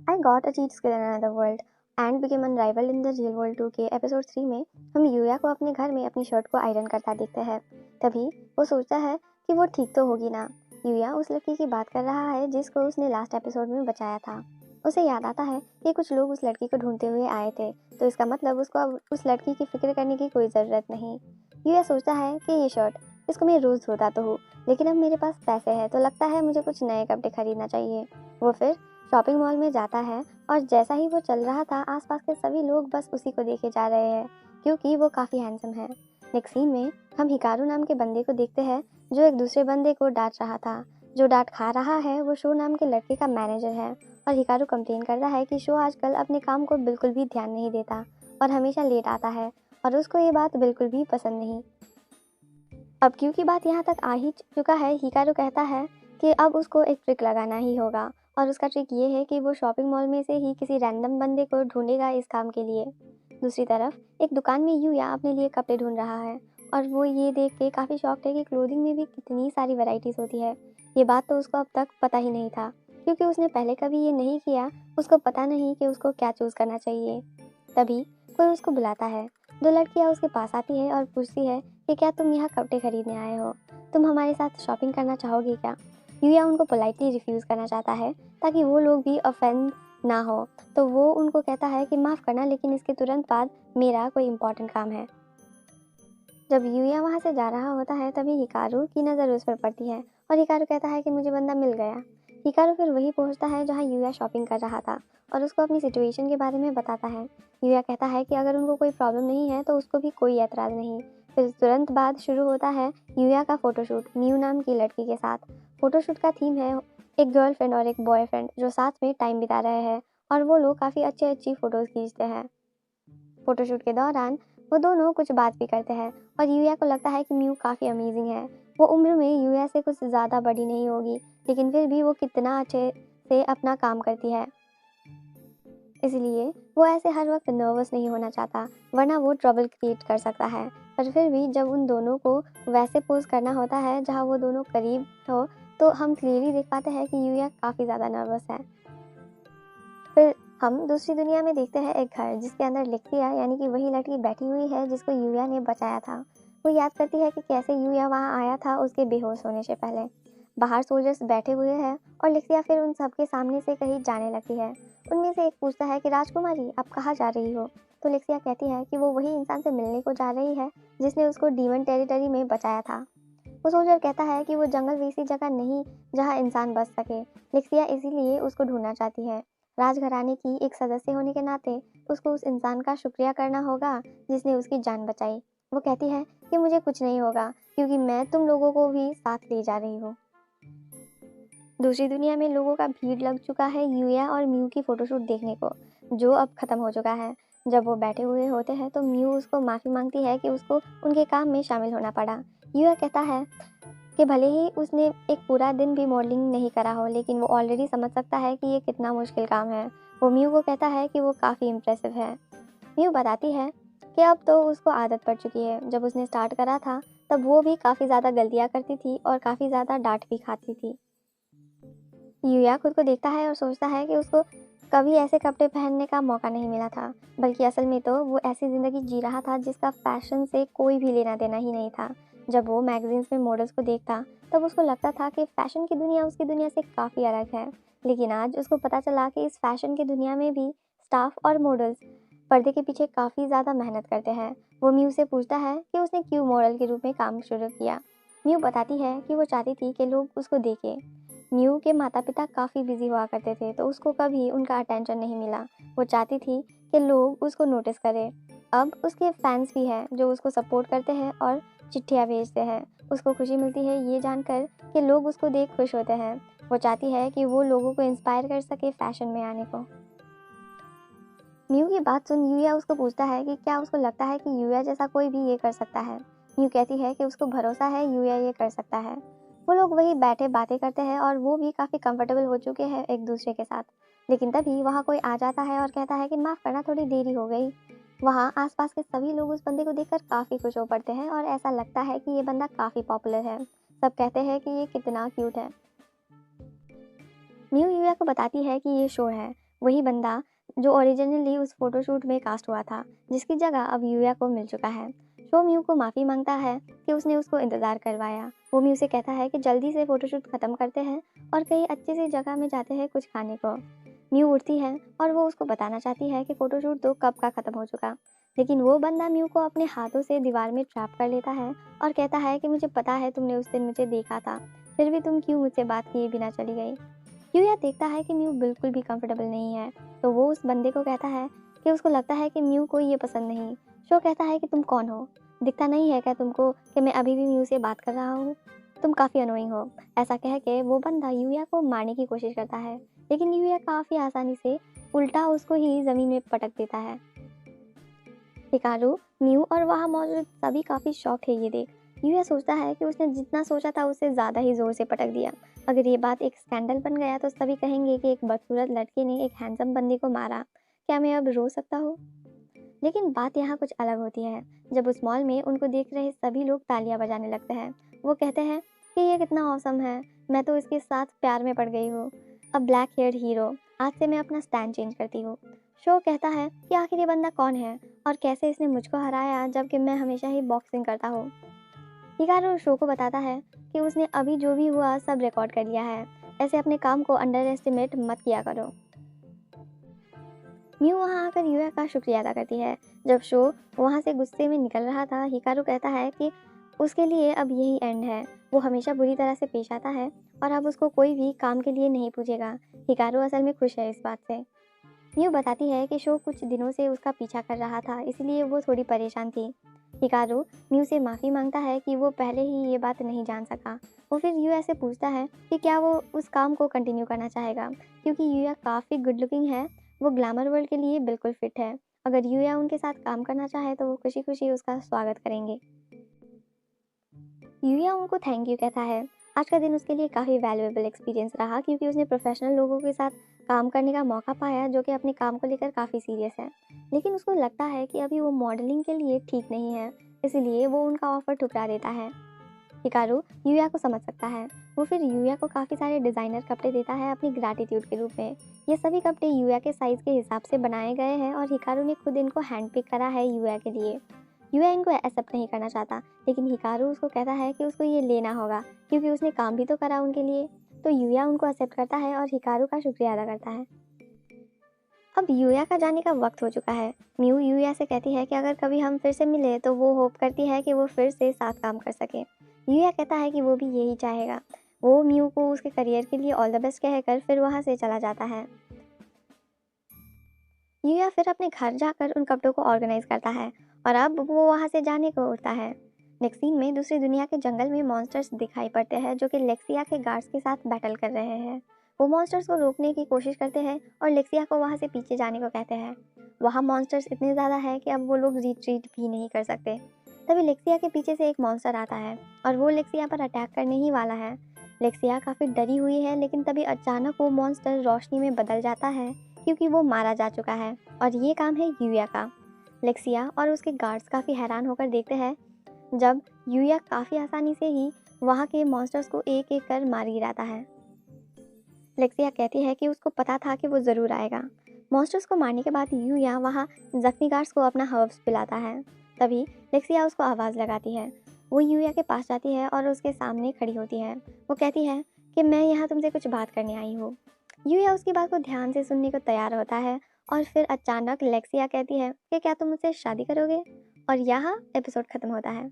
I got a cheat skill in another world and became unrivaled in the real world 2 के episode 3 में हम यूया को अपने घर में अपनी शर्ट को आयरन करता देखते हैं। तभी वो सोचता है कि वो ठीक तो होगी ना। यूया उस लड़की की बात कर रहा है जिसको उसने लास्ट एपिसोड में बचाया था। उसे याद आता है कि कुछ लोग उस लड़की को ढूंढते हुए आए थे, तो इसका मतलब उसको अब उस लड़की की फिक्र करने की कोई ज़रूरत नहीं। यूया सोचता है कि ये शर्ट इसको मैं रोज़ धोता तो हूँ, लेकिन अब मेरे पास पैसे हैं तो लगता है मुझे कुछ नए कपड़े खरीदना चाहिए। वो फिर शॉपिंग मॉल में जाता है और जैसा ही वो चल रहा था आसपास के सभी लोग बस उसी को देखे जा रहे हैं क्योंकि वो काफ़ी हैंडसम है। नेक्स्ट सीन में हम हिकारू नाम के बंदे को देखते हैं जो एक दूसरे बंदे को डांट रहा था। जो डांट खा रहा है वो शो नाम के लड़के का मैनेजर है और हिकारू कंप्लेन करता है कि शो आजकल अपने काम को बिल्कुल भी ध्यान नहीं देता और हमेशा लेट आता है और उसको ये बात बिल्कुल भी पसंद नहीं। अब क्योंकि बात यहाँ तक आ ही चुका है, हिकारू कहता है कि अब उसको एक ट्रिक लगाना ही होगा और उसका ट्रिक ये है कि वो शॉपिंग मॉल में से ही किसी रैंडम बंदे को ढूंढेगा इस काम के लिए। दूसरी तरफ एक दुकान में यूया अपने लिए कपड़े ढूंढ रहा है और वो ये देख के काफ़ी शॉक्ड है कि क्लोथिंग में भी कितनी सारी वैरायटीज़ होती है। ये बात तो उसको अब तक पता ही नहीं था क्योंकि उसने पहले कभी ये नहीं किया। उसको पता नहीं कि उसको क्या चूज़ करना चाहिए। तभी कोई उसको बुलाता है। दो लड़कियां उसके पास आती है और पूछती है कि क्या तुम यहाँ कपड़े खरीदने आए हो, तुम हमारे साथ शॉपिंग करना चाहोगे क्या। यूया उनको पोलाइटली रिफ्यूज़ करना चाहता है ताकि वो लोग भी ऑफेंड ना हो, तो वो उनको कहता है कि माफ़ करना लेकिन इसके तुरंत बाद मेरा कोई इम्पोर्टेंट काम है। जब यूया वहाँ से जा रहा होता है तभी हिकारू की नज़र उस पर पड़ती है और हिकारू कहता है कि मुझे बंदा मिल गया। हिकारू फिर वही पहुँचता है जहाँ यूया शॉपिंग कर रहा था और उसको अपनी सिचुएशन के बारे में बताता है। यूया कहता है कि अगर उनको कोई प्रॉब्लम नहीं है तो उसको भी कोई एतराज़ नहीं। फिर तुरंत बाद शुरू होता है यूया का फ़ोटोशूट म्यू नाम की लड़की के साथ। फ़ोटोशूट का थीम है एक गर्लफ्रेंड और एक बॉयफ्रेंड जो साथ में टाइम बिता रहे हैं और वो लोग काफ़ी अच्छी फ़ोटोज़ खींचते हैं। फोटोशूट के दौरान वो दोनों कुछ बात भी करते हैं और यूया को लगता है कि म्यू काफ़ी अमेजिंग है। वो उम्र में यूया से कुछ ज़्यादा बड़ी नहीं होगी, लेकिन फिर भी वो कितना अच्छे से अपना काम करती है, इसलिए वो ऐसे हर वक्त नर्वस नहीं होना चाहता वरना वो ट्रबल क्रिएट कर सकता है। पर फिर भी जब उन दोनों को वैसे पोज करना होता है जहाँ वो दोनों करीब हो तो हम क्लियरली देख पाते हैं कि यूया काफ़ी ज़्यादा नर्वस है। फिर हम दूसरी दुनिया में देखते हैं एक घर जिसके अंदर लेक्सिया यानी कि वही लड़की बैठी हुई है जिसको यूया ने बचाया था। वो याद करती है कि कैसे यूया वहाँ आया था उसके बेहोश होने से पहले। बाहर सोल्जर्स बैठे हुए हैं और लेक्सिया फिर उन सबके सामने से कहीं जाने लगती है। उनमें से एक पूछता है कि राजकुमारी आप कहाँ जा रही हो, तो लेक्सिया कहती है कि वो वही इंसान से मिलने को जा रही है जिसने उसको डीमन टेरिटरी में बचाया था। वो सोल्जर कहता है कि वो जंगल वैसी जगह नहीं जहाँ इंसान बच सके। लेक्सिया इसीलिए उसको ढूंढना चाहती है। राजघराने की एक सदस्य होने के नाते उसको उस इंसान का शुक्रिया करना होगा जिसने उसकी जान बचाई। वो कहती है कि मुझे कुछ नहीं होगा क्योंकि मैं तुम लोगों को भी साथ ले जा रही हूँ। दूसरी दुनिया में लोगों का भीड़ लग चुका है यूया और म्यू की फोटोशूट देखने को, जो अब खत्म हो चुका है। जब वो बैठे हुए होते हैं तो म्यू उसको माफ़ी मांगती है कि उसको उनके काम में शामिल होना पड़ा। यूया कहता है कि भले ही उसने एक पूरा दिन भी मॉडलिंग नहीं करा हो, लेकिन वो ऑलरेडी समझ सकता है कि ये कितना मुश्किल काम है। वो म्यू को कहता है कि वो काफ़ी इम्प्रेसिव है। म्यू बताती है कि अब तो उसको आदत पड़ चुकी है। जब उसने स्टार्ट करा था तब वो भी काफ़ी ज़्यादा गलतियाँ करती थी और काफ़ी ज़्यादा डांट भी खाती थी। यूया खुद को देखता है और सोचता है कि उसको कभी ऐसे कपड़े पहनने का मौका नहीं मिला था, बल्कि असल में तो वो ऐसी ज़िंदगी जी रहा था जिसका फैशन से कोई भी लेना देना ही नहीं था। जब वो मैगजीन्स में मॉडल्स को देखता तब उसको लगता था कि फ़ैशन की दुनिया उसकी दुनिया से काफ़ी अलग है, लेकिन आज उसको पता चला कि इस फैशन की दुनिया में भी स्टाफ और मॉडल्स पर्दे के पीछे काफ़ी ज़्यादा मेहनत करते हैं। वो म्यू से पूछता है कि उसने क्यों मॉडल के रूप में काम शुरू किया। म्यू बताती है कि वो चाहती थी कि लोग उसको देखें। म्यू के माता पिता काफ़ी बिजी हुआ करते थे तो उसको कभी उनका अटेंशन नहीं मिला। वो चाहती थी कि लोग उसको नोटिस करें। अब उसके फैंस भी हैं जो उसको सपोर्ट करते हैं और चिट्ठियाँ भेजते हैं। उसको खुशी मिलती है ये जानकर कि लोग उसको देख खुश होते हैं। वो चाहती है कि वो लोगों को इंस्पायर कर सके फैशन में आने को। म्यू की बात सुन यूया उसको पूछता है कि क्या उसको लगता है कि यूया जैसा कोई भी ये कर सकता है। म्यू कहती है कि उसको भरोसा है यूया ये कर सकता है। वो लोग वही बैठे बातें करते हैं और वो भी काफ़ी कंफर्टेबल हो चुके हैं एक दूसरे के साथ। लेकिन तभी वहाँ कोई आ जाता है और कहता है कि माफ़ करना थोड़ी देरी हो गई। वहाँ आसपास के सभी लोग उस बंदे को देखकर काफ़ी खुश हो पड़ते हैं और ऐसा लगता है कि ये बंदा काफ़ी पॉपुलर है। सब कहते हैं कि ये कितना क्यूट है। म्यू यूया को बताती है कि ये शो है, वही बंदा जो ओरिजिनली उस फोटोशूट में कास्ट हुआ था, जिसकी जगह अब यूया को मिल चुका है। शो म्यू को माफ़ी मांगता है कि उसने उसको इंतज़ार करवाया। वो म्यू से कहता है कि जल्दी से फ़ोटोशूट ख़त्म करते हैं और कहीं अच्छी सी जगह में जाते हैं कुछ खाने को। म्यू उठती है और वो उसको बताना चाहती है कि फ़ोटोशूट तो कब का ख़त्म हो चुका, लेकिन वो बंदा म्यू को अपने हाथों से दीवार में ट्रैप कर लेता है और कहता है कि मुझे पता है तुमने उस दिन मुझे देखा था, फिर भी तुम क्यों मुझसे बात किए बिना चली गई। यूया देखता है कि म्यू बिल्कुल भी कंफर्टेबल नहीं है, तो वो उस बंदे को कहता है कि उसको लगता है कि म्यू को ये पसंद नहीं। शो कहता है कि तुम कौन हो, दिखता नहीं है क्या तुमको कि मैं अभी भी म्यू से बात कर रहा हूँ, तुम काफ़ी अनोइंग हो। ऐसा कह के वो बंदा यूया को मारने की कोशिश करता है, लेकिन यूया काफ़ी आसानी से उल्टा उसको ही ज़मीन में पटक देता है। हिकारू, म्यू और वहाँ मौजूद सभी काफ़ी शॉक है ये देख। यूया सोचता है कि उसने जितना सोचा था उससे ज़्यादा ही ज़ोर से पटक दिया। अगर ये बात एक स्कैंडल बन गया तो सभी कहेंगे कि एक बदसूरत लड़के ने एक हैंडसम बंदी को मारा। क्या मैं अब रो सकता हूँ? लेकिन बात यहाँ कुछ अलग होती है। जब उस मॉल में उनको देख रहे सभी लोग तालियां बजाने लगते हैं। वो कहते हैं कि ये कितना औसम है, मैं तो इसके साथ प्यार में पड़ गई हूँ। अब ब्लैक हेयर हीरो, आज से मैं अपना स्टैंड चेंज करती हूँ। शो कहता है कि आखिर ये बंदा कौन है और कैसे इसने मुझको हराया जबकि मैं हमेशा ही बॉक्सिंग करता हूँ। हिकारू शो को बताता है कि उसने अभी जो भी हुआ सब रिकॉर्ड कर लिया है, ऐसे अपने काम को अंडर एस्टिमेट मत किया करो। म्यू वहाँ आकर यूया का शुक्रिया अदा करती है। जब शो वहाँ से गुस्से में निकल रहा था, हिकारू कहता है कि उसके लिए अब यही एंड है। वो हमेशा बुरी तरह से पेश आता है और अब उसको कोई भी काम के लिए नहीं पूछेगा। हिकारू असल में खुश है इस बात से। म्यू बताती है कि शो कुछ दिनों से उसका पीछा कर रहा था, इसलिए वो थोड़ी परेशान थी। हिकारू म्यू से माफ़ी मांगता है कि वो पहले ही ये बात नहीं जान सका। वो फिर यूया से पूछता है कि क्या वो उस काम को कंटिन्यू करना चाहेगा, क्योंकि यूया काफ़ी गुड लुकिंग है, वो ग्लैमर वर्ल्ड के लिए बिल्कुल फिट है। अगर यूया उनके साथ काम करना चाहे तो वो खुशी खुशी उसका स्वागत करेंगे। यूया उनको थैंक यू कहता है। आज का दिन उसके लिए काफ़ी वैल्यूएबल एक्सपीरियंस रहा, क्योंकि उसने प्रोफेशनल लोगों के साथ काम करने का मौका पाया जो कि अपने काम को लेकर काफ़ी सीरियस है। लेकिन उसको लगता है कि अभी वो मॉडलिंग के लिए ठीक नहीं है, इसलिए वो उनका ऑफ़र ठुकरा देता है। हिकारू यूया को समझ सकता है। वो फिर यूया को काफ़ी सारे डिज़ाइनर कपड़े देता है अपनी ग्रैटिट्यूड के रूप में। ये सभी कपड़े यूया के साइज़ के हिसाब से बनाए गए हैं और हिकारू ने खुद इनको हैंड पिक करा है यूया के लिए। यूया इनको एक्सेप्ट नहीं करना चाहता, लेकिन हिकारू उसको कहता है कि उसको ये लेना होगा, क्योंकि उसने काम भी तो करा उनके लिए। तो यूया उनको एक्सेप्ट करता है और हिकारू का शुक्रिया अदा करता है। अब यूया का जाने का वक्त हो चुका है। म्यू यूया से कहती है कि अगर कभी हम फिर से मिले तो वो होप करती है कि वो फिर से साथ काम कर सके। यूया कहता है कि वो भी यही चाहेगा। वो म्यू को उसके करियर के लिए ऑल द बेस्ट कहकर फिर वहाँ से चला जाता है। यूया फिर अपने घर जाकर उन कपड़ों को ऑर्गेनाइज करता है और अब वो वहाँ से जाने को उठता है। नेक्स्ट सीन में दूसरी दुनिया के जंगल में मॉन्स्टर्स दिखाई पड़ते हैं जो कि लेक्सिया के गार्ड्स के साथ बैटल कर रहे हैं। वो मॉन्स्टर्स को रोकने की कोशिश करते हैं और लेक्सिया को वहाँ से पीछे जाने को कहते हैं। वहाँ मॉन्स्टर्स इतने ज़्यादा है कि अब वो लोग रिट्रीट भी नहीं कर सकते। तभी लेक्सिया के पीछे से एक मॉन्स्टर आता है और वो लेक्सिया पर अटैक करने ही वाला है। लेक्सिया काफ़ी डरी हुई है, लेकिन तभी अचानक वो मॉन्स्टर रोशनी में बदल जाता है, क्योंकि वो मारा जा चुका है और ये काम है यूया का। लेक्सिया और उसके गार्ड्स काफ़ी हैरान होकर देखते हैं जब यूया काफ़ी आसानी से ही वहाँ के मॉन्स्टर्स को एक एक कर मार गिराता है। लेक्सिया कहती है कि उसको पता था कि वो ज़रूर आएगा। मॉन्स्टर्स को मारने के बाद यूया वहाँ जख्मी गार्ड्स को अपना हर्ब्स पिलाता है। तभी लेक्सिया उसको आवाज़ लगाती है। वो यूया के पास जाती है और उसके सामने खड़ी होती है। वो कहती है कि मैं यहाँ तुमसे कुछ बात करने आई हूँ। यूया उसकी बात को ध्यान से सुनने को तैयार होता है और फिर अचानक लेक्सिया कहती है कि क्या तुम मुझसे शादी करोगे? और यहाँ एपिसोड ख़त्म होता है।